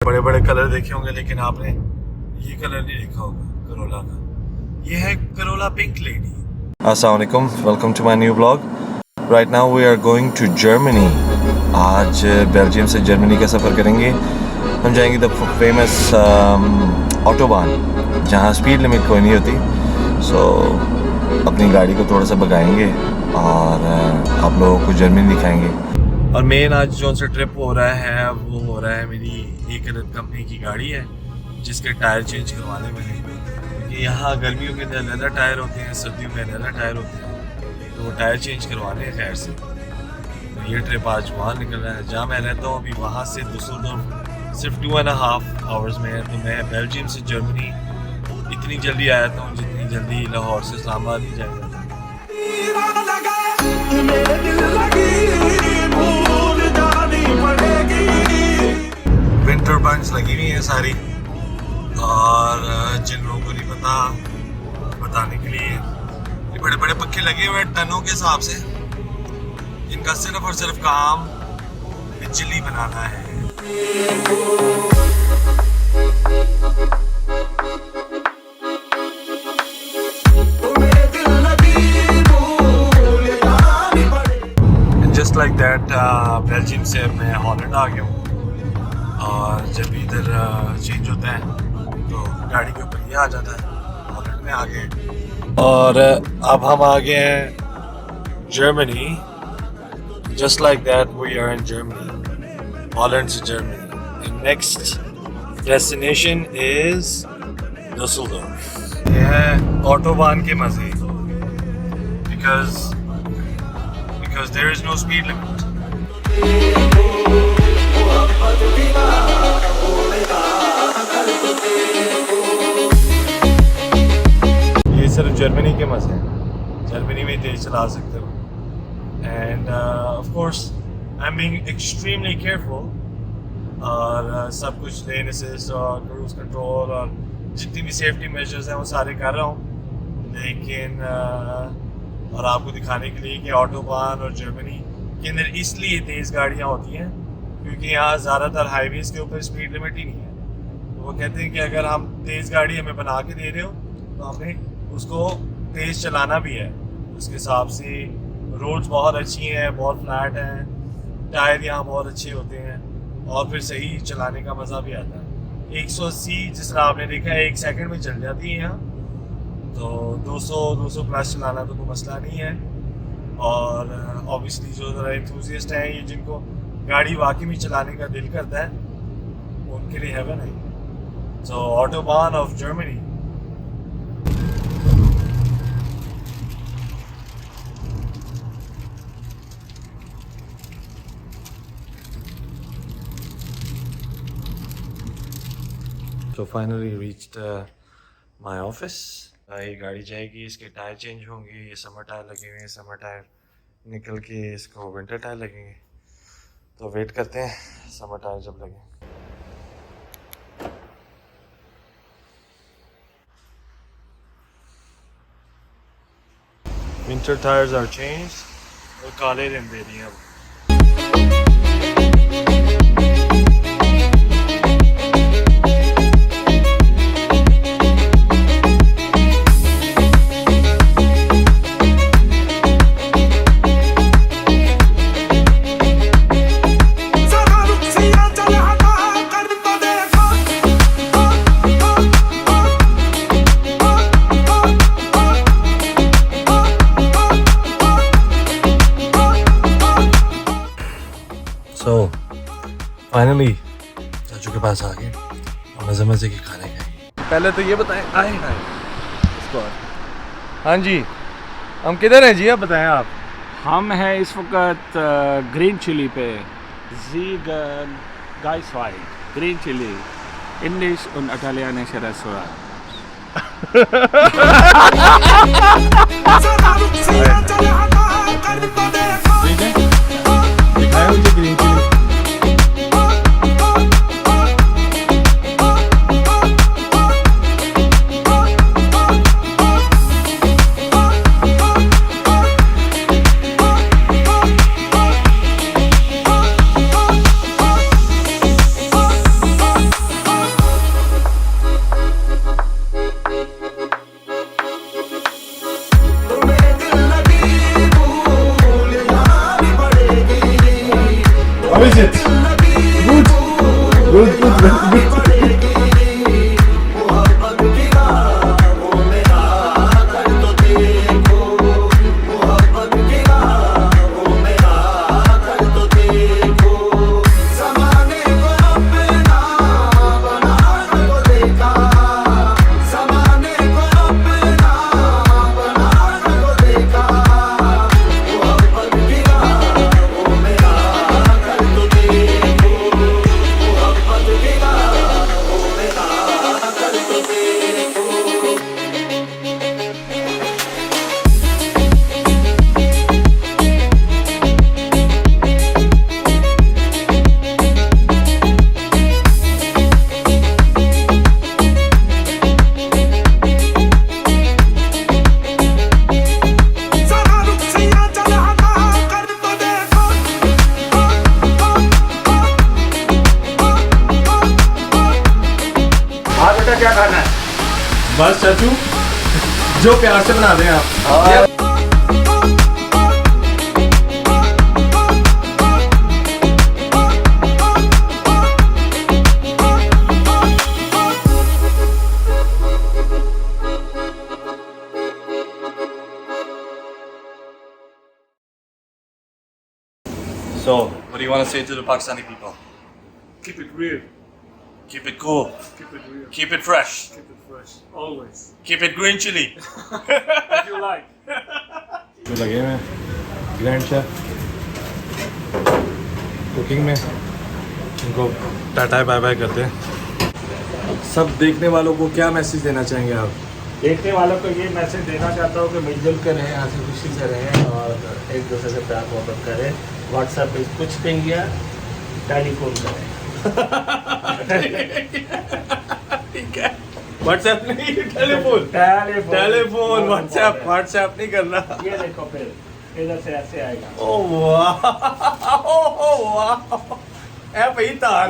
बड़े बड़े कलर देखे होंगे लेकिन आपने ये कलर नहीं देखा होगा करोला का। ये है करोला पिंक लेडी। अस्सलाम वालेकुम, welcome to my new blog. Right now we are going to Germany. आज बेल्जियम से जर्मनी का सफ़र करेंगे। हम जाएंगे द फेमस ऑटोबान, जहाँ स्पीड लिमिट कोई नहीं होती। सो अपनी गाड़ी को थोड़ा सा भगाएंगे और आप लोगों को जर्मनी दिखाएंगे। और मेन आज जो सा ट्रिप हो रहा है वो हो रहा है मेरी एक कंपनी की गाड़ी है जिसके टायर चेंज करवाने में है, क्योंकि यहाँ गर्मियों के अलग टायर होते हैं, सर्दियों में अलग टायर होते हैं, तो वो टायर चेंज करवाने हैं खैर से। तो ये ट्रिप आज वहाँ निकल रहा है जहाँ मैं रहता हूँ। अभी वहाँ से दुसुल्दोर्फ सिर्फ 2.5 आवर्स में है। तो मैं बेल्जियम से जर्मनी इतनी जल्दी आया था जितनी जल्दी लाहौर से इस्लामाबाद नहीं जाएगा। विंड टर्बाइन्स लगी हुई हैं सारी, और जिन लोगों को नहीं पता बताने के लिए ये बड़े बड़े पक्के लगे हुए हैं टनों के हिसाब से। इनका सिर्फ और सिर्फ काम बिजली बनाना है। जस्ट लाइक दैट बेल्जियम से मैं हॉलैंड आ गया हूँ। और जब इधर चेंज होता है तो गाड़ी के ऊपर ये आ जाता है, हॉलैंड में आ गए। और अब हम आ गए हैं Germany. Just like that we are in Germany, Holland से जर्मनी। Next destination is Dusseldorf. ये है ऑटोबान के मज़े, because there is no speed limit. ये सिर्फ जर्मनी के मज़े हैं, जर्मनी में तेज चला सकते हो। End of course I am being extremely careful, और सब कुछ लेन असिस्ट और क्रूज कंट्रोल और जितनी भी सेफ्टी मेजर्स हैं वो सारे कर रहा हूँ। लेकिन और आपको दिखाने के लिए कि ऑटोबान और जर्मनी के अंदर इसलिए तेज़ गाड़ियाँ होती हैं क्योंकि यहाँ ज़्यादातर हाईवेज़ के ऊपर स्पीड लिमिट ही नहीं है। तो वो कहते हैं कि अगर हम तेज़ गाड़ी हमें बना के दे रहे हो तो हमें उसको तेज़ चलाना भी है। उसके हिसाब से रोड्स बहुत अच्छी हैं, बहुत फ्लैट हैं, टायर यहाँ बहुत अच्छे होते हैं और फिर सही चलाने का मज़ा भी आता है। 180 जिस तरह आपने देखा है 1 सेकंड में चल जाती है यहाँ, तो 200 प्लस चलाना तो कोई मसला नहीं है। और ऑब्वियसली जो ज़रा एंथुसियास्ट हैं, ये जिनको गाड़ी वाकई में चलाने का दिल करता है, उनके लिए हेवन है। So autobahn of Germany. So finally reached my office. ये गाड़ी जाएगी, इसके टायर चेंज होंगे। ये समर टायर लगे हुए हैं, समर टायर निकल के इसको विंटर टायर लगेंगे। तो वेट करते हैं समर टायर जब लगे। विंटर टायर्स आर चेंज और काले रिम दे दिए अब। फाइनली चाचू के पास आ गए और मज़े मज़े के खाने खाए। पहले तो ये बताएं, आए हाय इसको। हाँ जी, हम किधर हैं जी, आप बताएं आप। हम हैं इस वक्त ग्रीन चिली पे, Geiswein green chili, English und italienische Restaurant। दिखाया मुझे ग्रीन चिली। हाँ बेटा क्या खाना है? बस चाचू जो प्यार से बना दें आप। So, what do you want to say to the Pakistani people? Keep it real. Keep it cool. Keep it real. Keep it fresh. Keep it fresh. Always. Keep it green chili. If you like. जो लगे हुए हैं grand chef cooking में, उनको tata bye bye करते हैं। सब देखने वालों को क्या मैसेज देना चाहेंगे आप? देखने वालों को ये मैसेज देना चाहता हूँ कि मिलजुल कर रहें, हंसी खुशी से रहें और एक दूसरे से प्यार मोहब्बत करें। व्हाट्सएप पे कुछ नहीं गया, टेलीफोन करें। ठीक है, व्हाट्सएप नहीं, टेलीफोन टेलीफोन व्हाट्सएप व्हाट्सएप नहीं करना। ये देखो फिर इधर से ऐसे आएगा। ओह वाह, ओह वाह, ऐ पई तार।